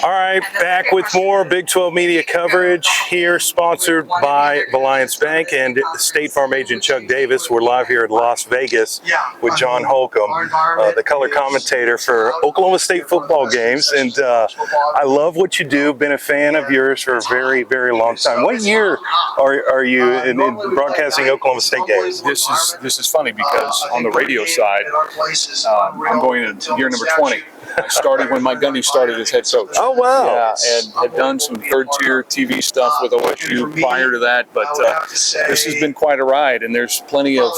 All right, back with more Big 12 media coverage here, sponsored by Valliance Bank and State Farm agent Chuck Davis. We're live here in Las Vegas with John Holcomb, the color commentator for Oklahoma State football games. And I love what you do. Been a fan of yours for a very, very long time. What year are you in broadcasting Oklahoma State games? This is funny because on the radio side, I'm going into year number 20. I started when Mike Gundy started as head coach. Oh, wow. Yeah, and had done some third-tier TV stuff with OSU prior to that, but this has been quite a ride, and there's plenty of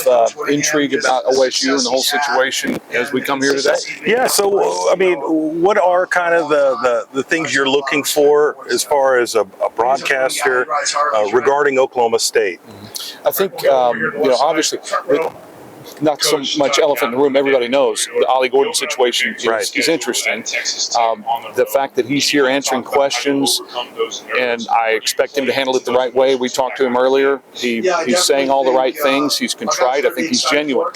intrigue about OSU and the whole situation as we come here today. Yeah, so, I mean, what are kind of the things you're looking for as far as a broadcaster regarding Oklahoma State? I think, obviously, not so much elephant in the room. Everybody knows the Ollie Gordon situation is interesting. The fact that he's here answering questions, and I expect him to handle it the right way. We talked to him earlier. He's saying all the right things. He's contrite. I think he's genuine.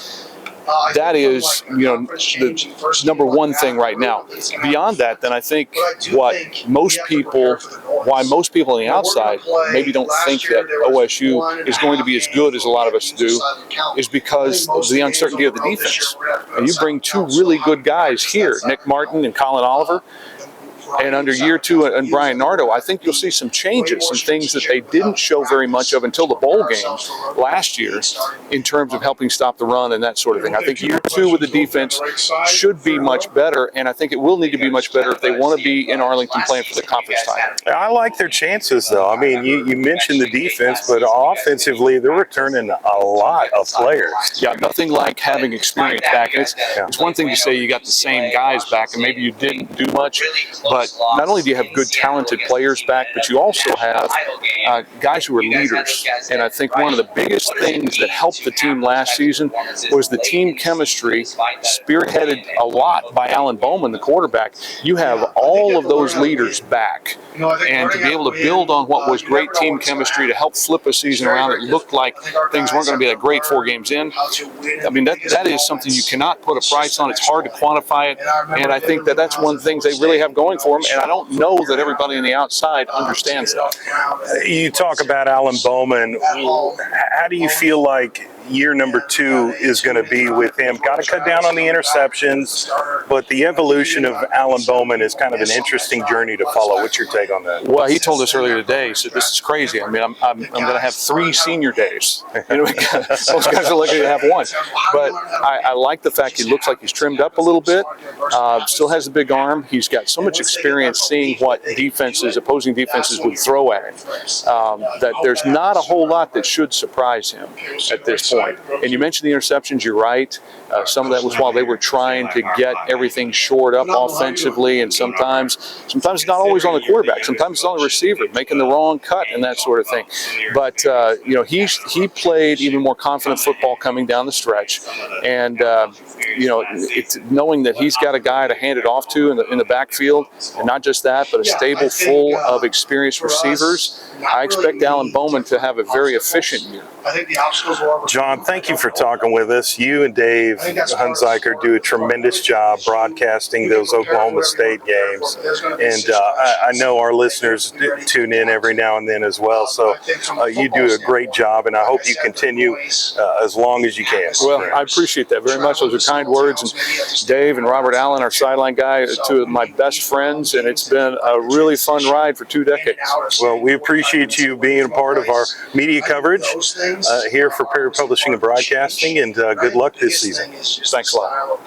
That is, the number one thing right now. Beyond that, then I think why most people on the outside maybe don't think that OSU is going to be as good as a lot of us do is because of the uncertainty of the defense. And you bring two really good guys here, Nick Martin and Colin Oliver, and under year two and Brian Nardo, I think you'll see some changes, some things that they didn't show very much of until the bowl game last year in terms of helping stop the run and that sort of thing. I think year two with the defense should be much better, and I think it will need to be much better if they want to be in Arlington playing for the conference title. I like their chances, though. I mean, you mentioned the defense, but offensively, they're returning a lot of players. Yeah, nothing like having experience back. It's one thing to say you got the same guys back, and maybe you didn't do much, but not only do you have good, talented players back, but you also have guys who are leaders. And I think one of the biggest things that helped the team last season was the team chemistry, spearheaded a lot by Alan Bowman, the quarterback. You have all of those leaders back. And to be able to build on what was great team chemistry to help flip a season around, it looked like things weren't going to be that great 4 games in. I mean, that is something you cannot put a price on. It's hard to quantify it. And I think that's one of the things they really have going for them. And I don't know that everybody on the outside understands that. You talk about Alan Bowman. How do you feel like year number 2 is going to be with him? Got to cut down on the interceptions, but the evolution of Alan Bowman is kind of an interesting journey to follow. What's your take on that? Well, he told us earlier today, he said, this is crazy. I mean, I'm going to have 3 senior days. Most guys are lucky to have 1. But I like the fact he looks like he's trimmed up a little bit, still has a big arm. He's got so much experience seeing what opposing defenses would throw at him, that there's not a whole lot that should surprise him at this point. And you mentioned the interceptions, you're right. Some of that was while they were trying to get everything shored up offensively, and sometimes it's not always on the quarterback. Sometimes it's on the receiver, making the wrong cut and that sort of thing. But, he played even more confident football coming down the stretch. And, it's knowing that he's got a guy to hand it off to in the backfield, and not just that, but a stable full of experienced receivers. I expect Alan Bowman to have a very efficient year. John, thank you for talking with us. You and Dave Hunziker do a tremendous job broadcasting those Oklahoma State games. And I know our listeners tune in every now and then as well. So you do a great job, and I hope you continue as long as you can. Well, I appreciate that very much. Those are kind words. And Dave and Robert Allen, our sideline guy, 2 of my best friends, and it's been a really fun ride for 2 decades. Well, we appreciate you being a part of our media coverage here for Perry Publishing and Broadcasting, and good luck this season. Thanks a lot.